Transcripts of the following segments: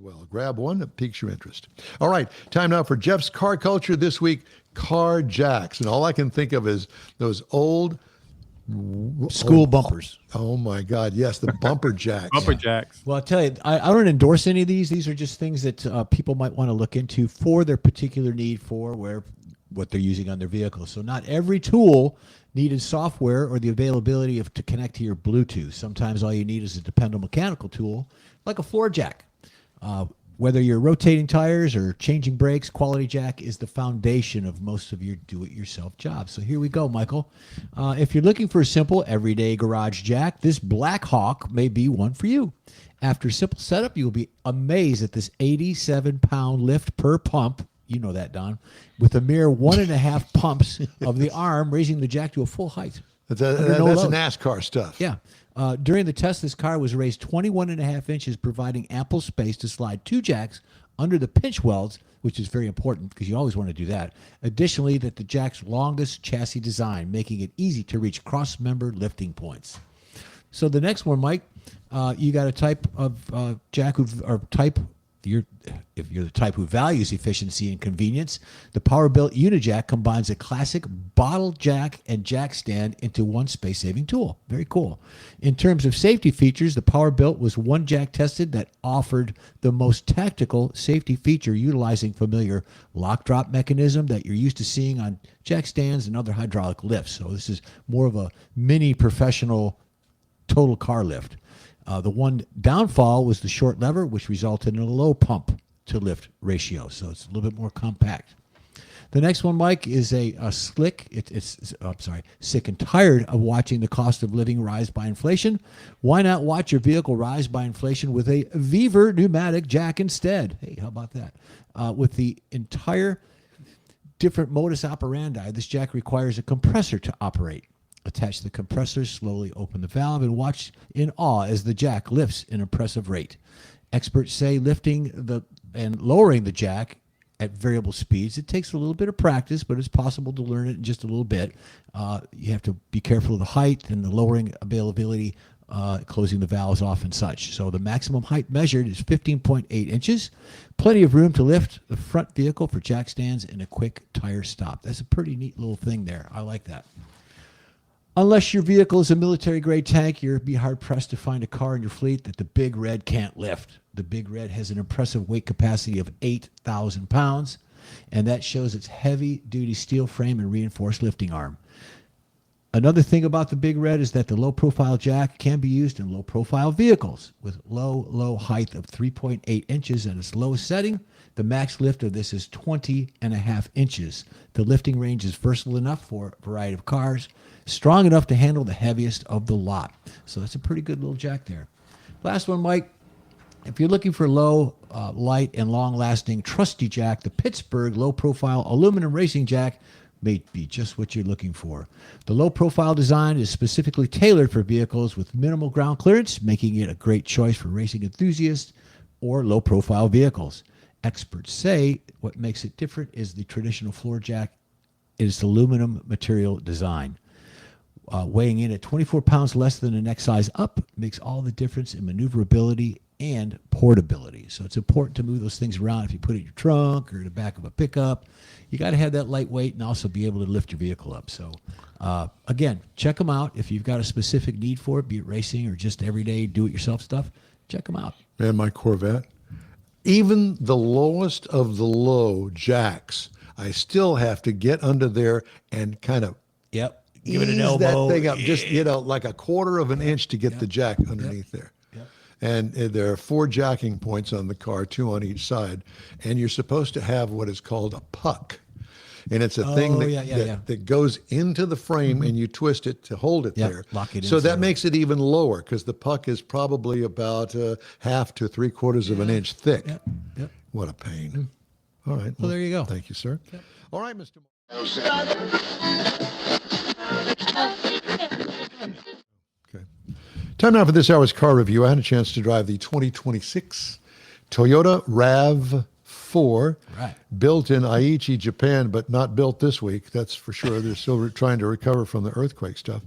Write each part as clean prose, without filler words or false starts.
well. Grab one that piques your interest. All right, time now for Jeff's car culture this week, car jacks. And all I can think of is those old school bumpers. Oh my God, yes, the bumper jacks. Bumper jacks. Well, I'll tell you, I don't endorse any of these. These are just things that people might want to look into for their particular need for what they're using on their vehicle. So not every tool needed software or the availability to connect to your Bluetooth. Sometimes all you need is a dependable mechanical tool like a floor jack. Whether you're rotating tires or changing brakes, quality jack is the foundation of most of your do-it-yourself jobs. So here we go, Michael. If you're looking for a simple, everyday garage jack, this Black Hawk may be one for you. After a simple setup, you'll be amazed at this 87-pound lift per pump. You know that, Don. With a mere 1.5 pumps of the arm, raising the jack to a full height. That's NASCAR stuff. Yeah. During the test, this car was raised 21.5 inches, providing ample space to slide 2 jacks under the pinch welds, which is very important because you always want to do that. Additionally, that the jack's longest chassis design, making it easy to reach cross-member lifting points. So the next one, Mike, you got a type of jack if you're the type who values efficiency and convenience, the Power-Built Unijack combines a classic bottle jack and jack stand into one space-saving tool. Very cool. In terms of safety features, the Power-Built was one jack tested that offered the most tactical safety feature utilizing familiar lock-drop mechanism that you're used to seeing on jack stands and other hydraulic lifts. So this is more of a mini professional total car lift. The one downfall was the short lever, which resulted in a low pump to lift ratio. So it's a little bit more compact. The next one, Mike, is a slick. Sick and tired of watching the cost of living rise by inflation. Why not watch your vehicle rise by inflation with a Viver pneumatic jack instead? Hey, how about that? With the entire different modus operandi, this jack requires a compressor to operate. Attach the compressor, slowly open the valve, and watch in awe as the jack lifts an impressive rate. Experts say lifting and lowering the jack at variable speeds, it takes a little bit of practice, but it's possible to learn it in just a little bit. You have to be careful of the height and the lowering availability, closing the valves off and such. So the maximum height measured is 15.8 inches. Plenty of room to lift the front vehicle for jack stands and a quick tire stop. That's a pretty neat little thing there. I like that. Unless your vehicle is a military-grade tank, you'll be hard-pressed to find a car in your fleet that the Big Red can't lift. The Big Red has an impressive weight capacity of 8,000 pounds, and that shows its heavy-duty steel frame and reinforced lifting arm. Another thing about the Big Red is that the low-profile jack can be used in low-profile vehicles with low height of 3.8 inches at its lowest setting. The max lift of this is 20.5 inches. The lifting range is versatile enough for a variety of cars, strong enough to handle the heaviest of the lot. So that's a pretty good little jack there. Last one, Mike. If you're looking for low, light, and long-lasting trusty jack, the Pittsburgh low-profile aluminum racing jack may be just what you're looking for. The low-profile design is specifically tailored for vehicles with minimal ground clearance, making it a great choice for racing enthusiasts or low-profile vehicles. Experts say what makes it different is the traditional floor jack is aluminum material design. Weighing in at 24 pounds less than the next size up makes all the difference in maneuverability and portability. So it's important to move those things around. If you put it in your trunk or the back of a pickup, you got to have that lightweight and also be able to lift your vehicle up. So again, check them out. If you've got a specific need for it, be it racing or just everyday do-it-yourself stuff, check them out. Man, my Corvette, even the lowest of the low jacks, I still have to get under there and kind of give it an ease elbow. that thing up, just like a quarter of an inch to get the jack underneath there. And there are 4 jacking points on the car, 2 on each side, and you're supposed to have what is called a puck, and it's a thing that goes into the frame, and you twist it to hold it there. Lock it in. So that makes it even lower because the puck is probably about half to 3/4 of an inch thick. What a pain! All right. Well, there you go. Thank you, sir. All right, Mr. Okay. Time now for this hour's car review. I had a chance to drive the 2026 Toyota RAV4, built in Aichi, Japan, but not built this week. That's for sure. They're still trying to recover from the earthquake stuff.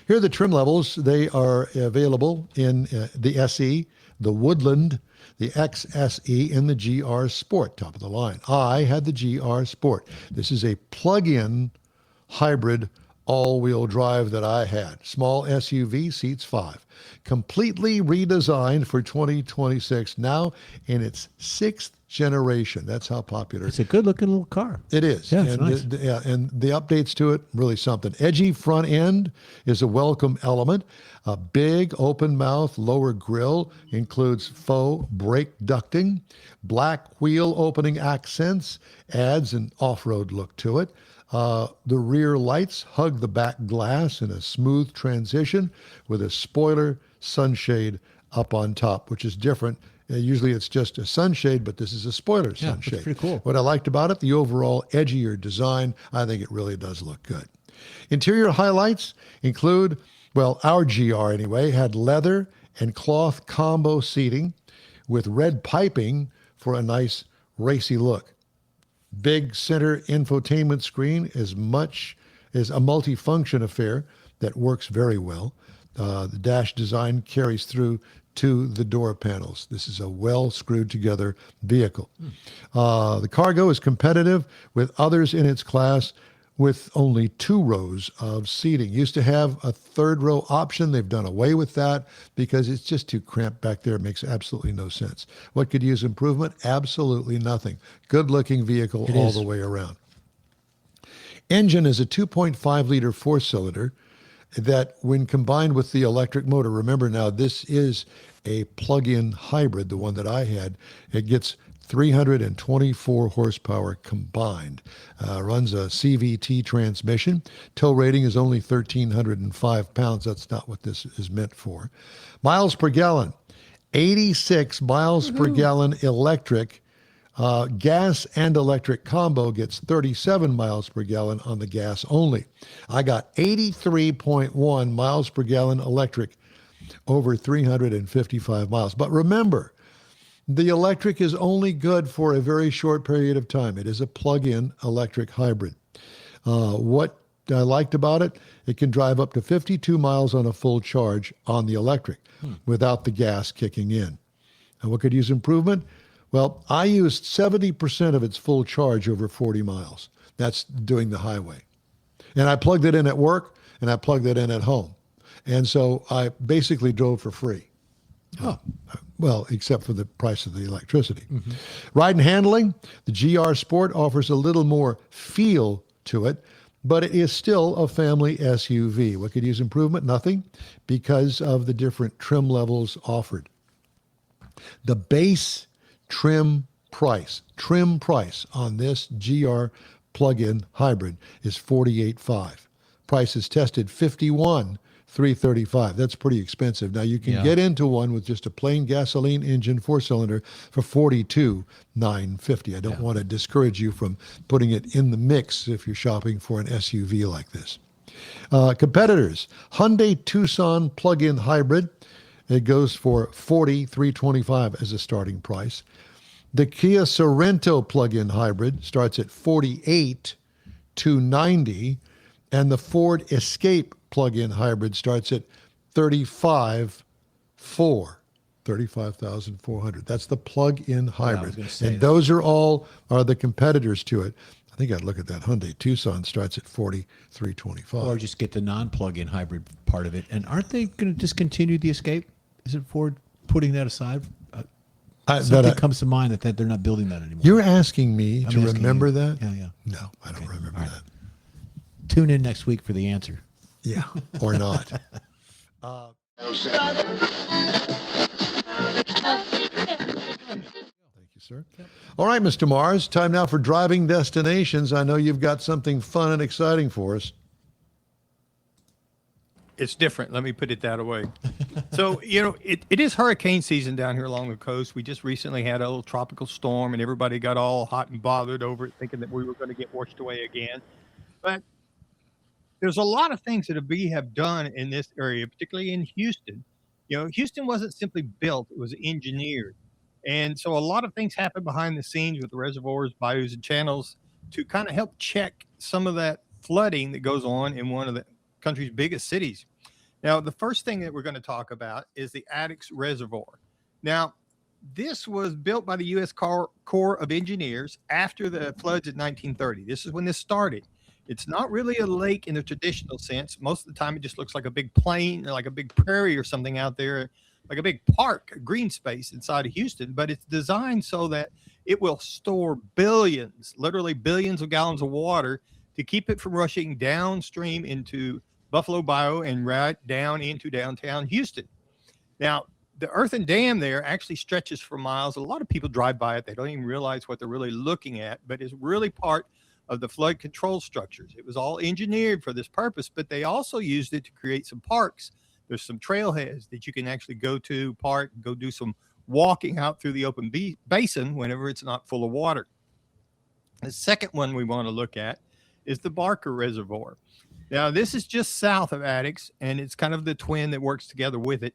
Here are the trim levels. They are available in the SE, the Woodland, the XSE and the GR Sport, top of the line. I had the GR Sport. This is a plug-in hybrid all-wheel drive that I had. Small SUV, seats 5. Completely redesigned for 2026, now in its 6th generation. That's how popular It's a good-looking little car. it is. Yeah, it's and nice. and the updates to it, really something. Edgy front end is a welcome element. A big open mouth lower grille includes faux brake ducting. Black wheel opening accents adds an off-road look to it. The rear lights hug the back glass in a smooth transition with a spoiler sunshade up on top, which is different. Usually it's just a sunshade, but this is a spoiler Yeah, sunshade. that's pretty cool. What I liked about it, the overall edgier design, I think it really does look good. Interior highlights include, well, our GR anyway, had leather and cloth combo seating with red piping for a nice racy look. Big center infotainment screen is a multifunction affair that works very well. The dash design carries through to the door panels. This is a well screwed together vehicle. The cargo is competitive with others in its class with only 2 rows of seating. Used to have a 3rd row option. They've done away with that because it's just too cramped back there. It makes absolutely no sense. What could use improvement? Absolutely nothing. Good looking vehicle all the way around. Engine is a 2.5 liter 4-cylinder that when combined with the electric motor, remember now this is a plug-in hybrid, the one that I had, it gets 324 horsepower combined. Runs a CVT transmission. Tow rating is only 1,305 pounds. That's not what this is meant for. Miles per gallon, 86 miles per gallon electric. Gas and electric combo gets 37 miles per gallon on the gas only. I got 83.1 miles per gallon electric over 355 miles. But remember, the electric is only good for a very short period of time. It is a plug-in electric hybrid. What I liked about it, it can drive up to 52 miles on a full charge on the electric without the gas kicking in. And what could use improvement? Well, I used 70% of its full charge over 40 miles. That's doing the highway. And I plugged it in at work, and I plugged it in at home. And so I basically drove for free. Oh. Well, except for the price of the electricity. Ride and handling, the GR Sport offers a little more feel to it, but it is still a family SUV. What could use improvement? Nothing, because of the different trim levels offered. The base trim price on this GR plug-in hybrid is $48,500. Price is tested $51,335. That's pretty expensive. Now you can get into one with just a plain gasoline engine 4-cylinder for $42,950. I don't want to discourage you from putting it in the mix if you're shopping for an SUV like this. Competitors, Hyundai Tucson plug-in hybrid. It goes for $40,325 as a starting price. The Kia Sorento plug-in hybrid starts at $48,290, and the Ford Escape plug-in hybrid starts at $35,400. That's the plug-in hybrid. And those are the competitors to it. I think I'd look at that. Hyundai Tucson starts at $43,325. Or just get the non-plug-in hybrid part of it. And aren't they going to discontinue the Escape? Isn't Ford putting that aside? Something comes to mind that they're not building that anymore. You're asking me to remember that? Yeah. No, I don't remember that. Tune in next week for the answer. Yeah, or not. Thank you, sir. All right, Mr. Mars, time now for driving destinations. I know you've got something fun and exciting for us. It's different. Let me put it that way. So, it is hurricane season down here along the coast. We just recently had a little tropical storm and everybody got all hot and bothered over it, thinking that we were going to get washed away again. But there's a lot of things that we have done in this area, particularly in Houston. Houston wasn't simply built, it was engineered. And so a lot of things happen behind the scenes with the reservoirs, bayous, and channels to kind of help check some of that flooding that goes on in one of the country's biggest cities. Now, the first thing that we're going to talk about is the Addicks Reservoir. Now, this was built by the U.S. Corps of Engineers after the floods in 1930. This is when this started. It's not really a lake in the traditional sense. Most of the time, it just looks like a big plain, like a big prairie or something out there, like a big park, a green space inside of Houston. But it's designed so that it will store billions, literally billions of gallons of water to keep it from rushing downstream into Buffalo Bayou and right down into downtown Houston. Now, the earthen dam there actually stretches for miles. A lot of people drive by it. They don't even realize what they're really looking at, but it's really part of the flood control structures. It was all engineered for this purpose, but they also used it to create some parks. There's some trailheads that you can actually go to, park, go do some walking out through the open basin whenever it's not full of water. The second one we want to look at is the Barker Reservoir. Now, this is just south of Addicks, and it's kind of the twin that works together with it.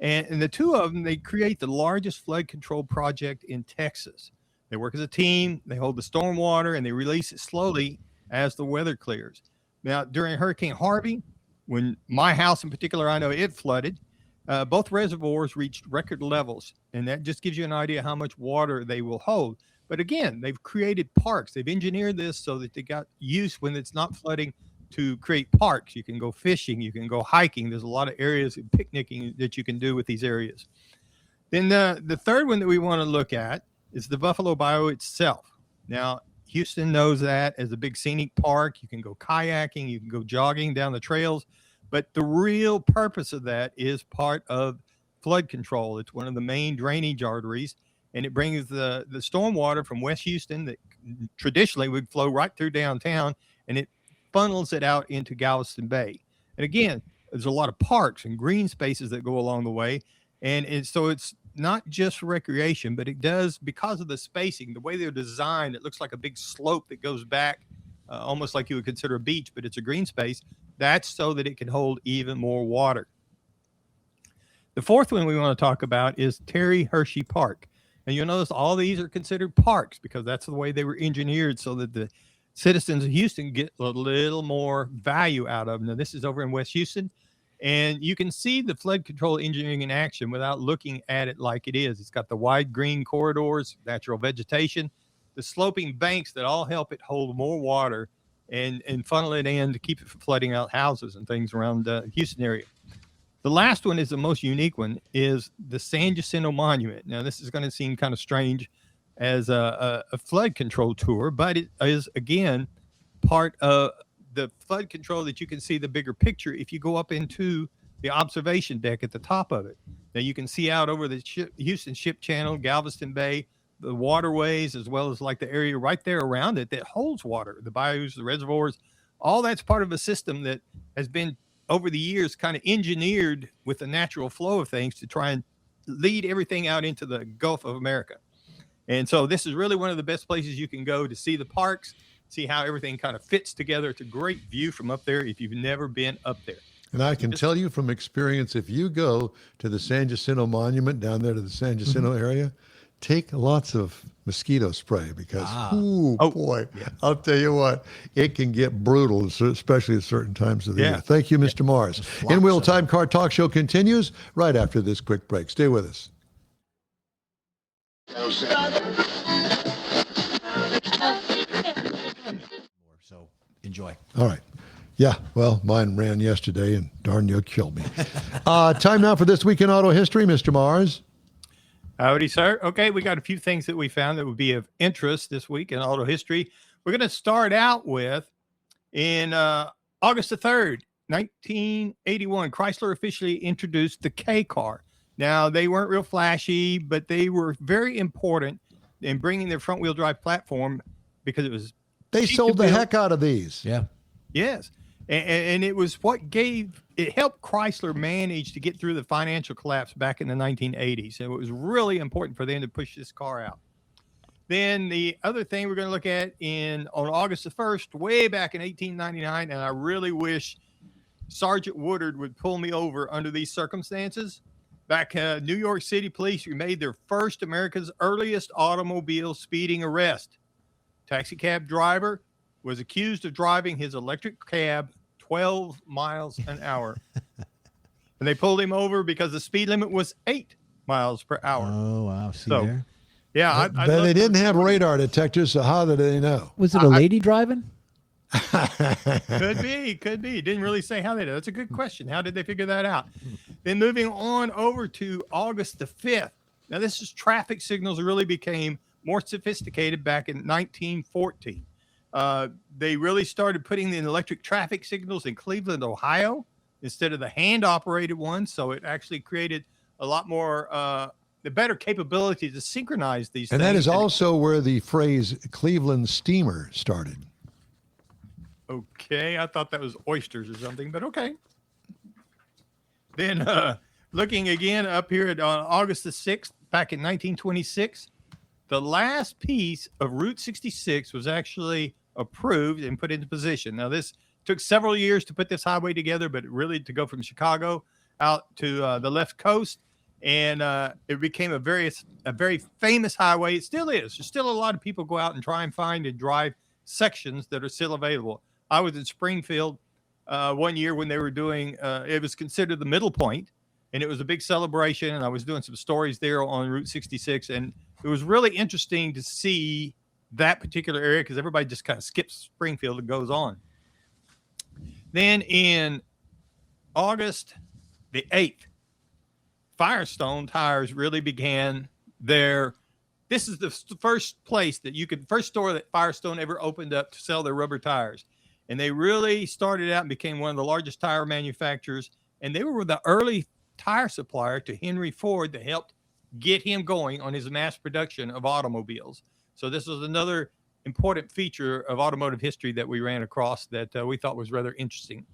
And the two of them, they create the largest flood control project in Texas. They work as a team, they hold the storm water, and they release it slowly as the weather clears. Now, during Hurricane Harvey, when my house in particular, I know it flooded, both reservoirs reached record levels. And that just gives you an idea how much water they will hold. But again, they've created parks. They've engineered this so that they got use when it's not flooding to create parks. You can go fishing, you can go hiking. There's a lot of areas of picnicking that you can do with these areas. Then the third one that we want to look at is the Buffalo Bayou itself. Now, Houston knows that as a big scenic park. You can go kayaking, you can go jogging down the trails, but the real purpose of that is part of flood control. It's one of the main drainage arteries, and it brings the storm water from West Houston that traditionally would flow right through downtown, and it funnels it out into Galveston Bay. And again, there's a lot of parks and green spaces that go along the way. And so it's not just for recreation, but it does, because of the spacing, the way they're designed, it looks like a big slope that goes back, almost like you would consider a beach, but it's a green space. That's so that it can hold even more water. The fourth one we want to talk about is Terry Hershey Park. And you'll notice all these are considered parks because that's the way they were engineered, so that the citizens of Houston get a little more value out of them. Now, this is over in West Houston, and you can see the flood control engineering in action without looking at it like it is. It's got the wide green corridors, natural vegetation, the sloping banks that all help it hold more water and funnel it in to keep it from flooding out houses and things around the Houston area. The last one is the most unique one, is the San Jacinto Monument. Now, this is going to seem kind of strange as a flood control tour, but it is, again, part of the flood control that you can see the bigger picture if you go up into the observation deck at the top of it. Now, you can see out over the Houston Ship Channel, Galveston Bay, the waterways, as well as like the area right there around it that holds water, the bayous, the reservoirs. All that's part of a system that has been, over the years, kind of engineered with the natural flow of things to try and lead everything out into the Gulf of America. And so this is really one of the best places you can go to see the parks, see how everything kind of fits together. It's a great view from up there if you've never been up there. And I can tell you from experience, if you go to the San Jacinto Monument down there to the San Jacinto area, take lots of mosquito spray because, I'll tell you what, it can get brutal, especially at certain times of the year. Thank you, Mr. Morris. In-Wheel Time Car Talk Show continues right after this quick break. Stay with us. So enjoy. All right. Yeah, well, mine ran yesterday, and darn, you killed me. Time now for This Week in Auto History, Mr. Mars. Howdy, sir. Okay, we got a few things that we found that would be of interest this week in auto history. We're going to start out with, in August the 3rd, 1981, Chrysler officially introduced the K car. Now, they weren't real flashy, but they were very important in bringing their front-wheel drive platform because it was... They sold the heck out of these. Yeah. Yes. And it was what it helped Chrysler manage to get through the financial collapse back in the 1980s. So it was really important for them to push this car out. Then the other thing we're going to look at on August the 1st, way back in 1899, and I really wish Sergeant Woodard would pull me over under these circumstances. Back New York City police made their first America's earliest automobile speeding arrest. Taxi cab driver was accused of driving his electric cab 12 miles an hour. And they pulled him over because the speed limit was 8 miles per hour. Oh, wow. See So, there? Yeah, I But they didn't have radar detectors, so how did they know? Was it a lady driving? Could be. Didn't really say how they did. That's a good question. How did they figure that out? Then moving on over to August the 5th. Now, this is traffic signals really became more sophisticated back in 1914. They really started putting in electric traffic signals in Cleveland, Ohio, instead of the hand-operated ones. So it actually created a lot more the better capability to synchronize these And things. that is also where the phrase Cleveland steamer started. Okay, I thought that was oysters or something, but okay. Then looking again up here at August the 6th, back in 1926, the last piece of Route 66 was actually approved and put into position. Now, this took several years to put this highway together, but really to go from Chicago out to the left coast. And it became a very famous highway. It still is. There's still a lot of people go out and try and find and drive sections that are still available. I was in Springfield one year when they were doing, it was considered the middle point, and it was a big celebration. And I was doing some stories there on Route 66. And it was really interesting to see that particular area because everybody just kind of skips Springfield and goes on. Then in August the 8th, Firestone tires really began this is the first place that first store that Firestone ever opened up to sell their rubber tires. And they really started out and became one of the largest tire manufacturers. And they were the early tire supplier to Henry Ford that helped get him going on his mass production of automobiles. So this was another important feature of automotive history that we ran across that we thought was rather interesting.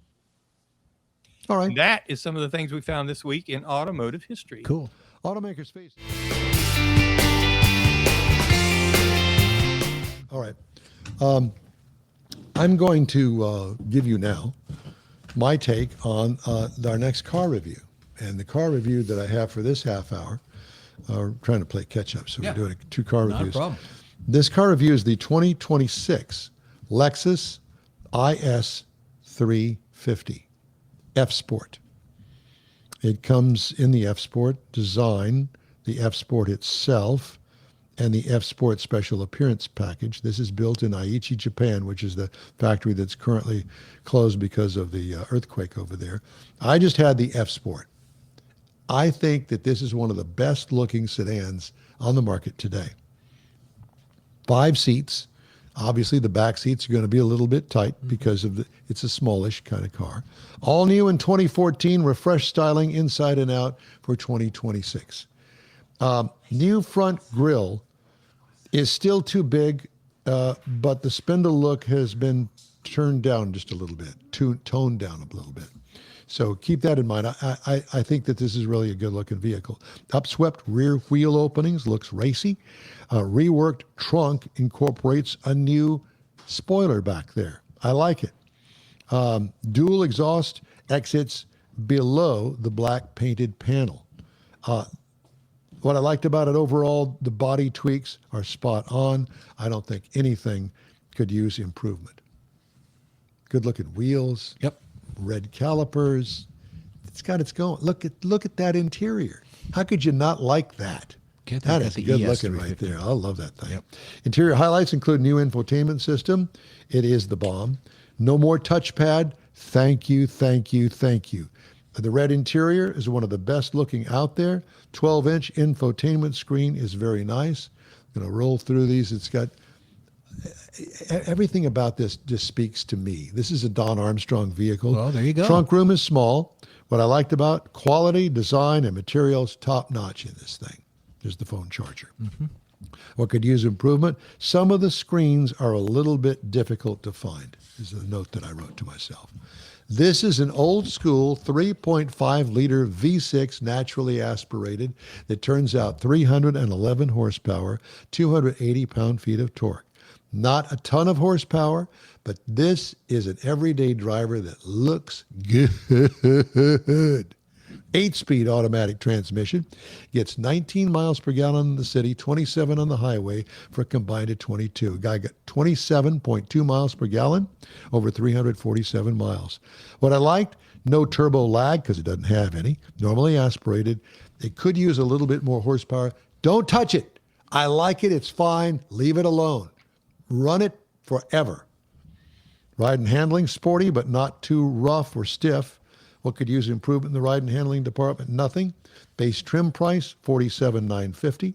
All right. And that is some of the things we found this week in automotive history. Cool. Automakers face. All right. I'm going to give you now my take on our next car review. And the car review that I have for this half hour, we're trying to play catch up, so we're doing two car reviews. Not a problem. This car review is the 2026 Lexus IS 350 F Sport. It comes in the F Sport design, the F Sport itself, and the F Sport Special Appearance Package. This is built in Aichi, Japan, which is the factory that's currently closed because of the earthquake over there. I just had the F Sport. I think that this is one of the best looking sedans on the market today. 5 seats. Obviously, the back seats are going to be a little bit tight because of it's a smallish kind of car. All new in 2014, refreshed styling inside and out for 2026. New front grille is still too big, but the spindle look has been turned down just a little bit, toned down a little bit. So keep that in mind. I think that this is really a good-looking vehicle. Upswept rear wheel openings, looks racy. Reworked trunk incorporates a new spoiler back there. I like it. Dual exhaust exits below the black painted panel. What I liked about it overall, the body tweaks are spot on. I don't think anything could use improvement. Good-looking wheels. Yep. Red calipers. It's got its going. Look at that interior. How could you not like that? That is good looking right there. I love that thing. Yep. Interior highlights include new infotainment system. It is the bomb. No more touchpad. Thank you, thank you, thank you. The red interior is one of the best looking out there. 12-inch infotainment screen is very nice. I'm going to roll through these. It's got everything about this just speaks to me. This is a Don Armstrong vehicle. Well, there you go. Trunk room is small. What I liked about quality, design, and materials, top notch in this thing. There's the phone charger. What could use improvement? Some of the screens are a little bit difficult to find, is the note that I wrote to myself. This is an old school 3.5 liter V6 naturally aspirated that turns out 311 horsepower, 280 pound-feet of torque. Not a ton of horsepower, but this is an everyday driver that looks good. 8-speed automatic transmission, gets 19 miles per gallon in the city, 27 on the highway for a combined of 22. Guy got 27.2 miles per gallon over 347 miles. What I liked, No turbo lag because it doesn't have any. Normally aspirated. It could use a little bit more horsepower. Don't touch it. I like it. It's fine. Leave it alone. Run it forever. Ride and handling, sporty, but not too rough or stiff. What could use improvement in the ride and handling department? Nothing. Base trim price, $47,950.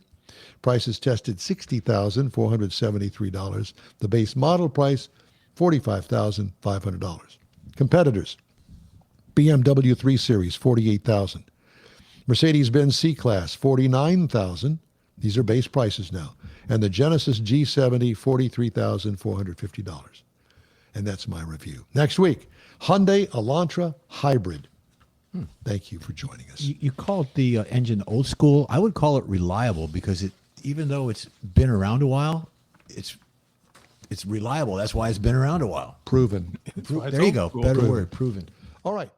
Prices tested $60,473. The base model price, $45,500. Competitors, BMW 3 Series, $48,000. Mercedes-Benz C-Class, $49,000. These are base prices now. And the Genesis G70, $43,450. And that's my review. Next week, Hyundai Elantra Hybrid. Thank you for joining us. You called the engine old school. I would call it reliable because even though it's been around a while, it's reliable. That's why it's been around a while. Proven. There you go. Better word, proven. All right.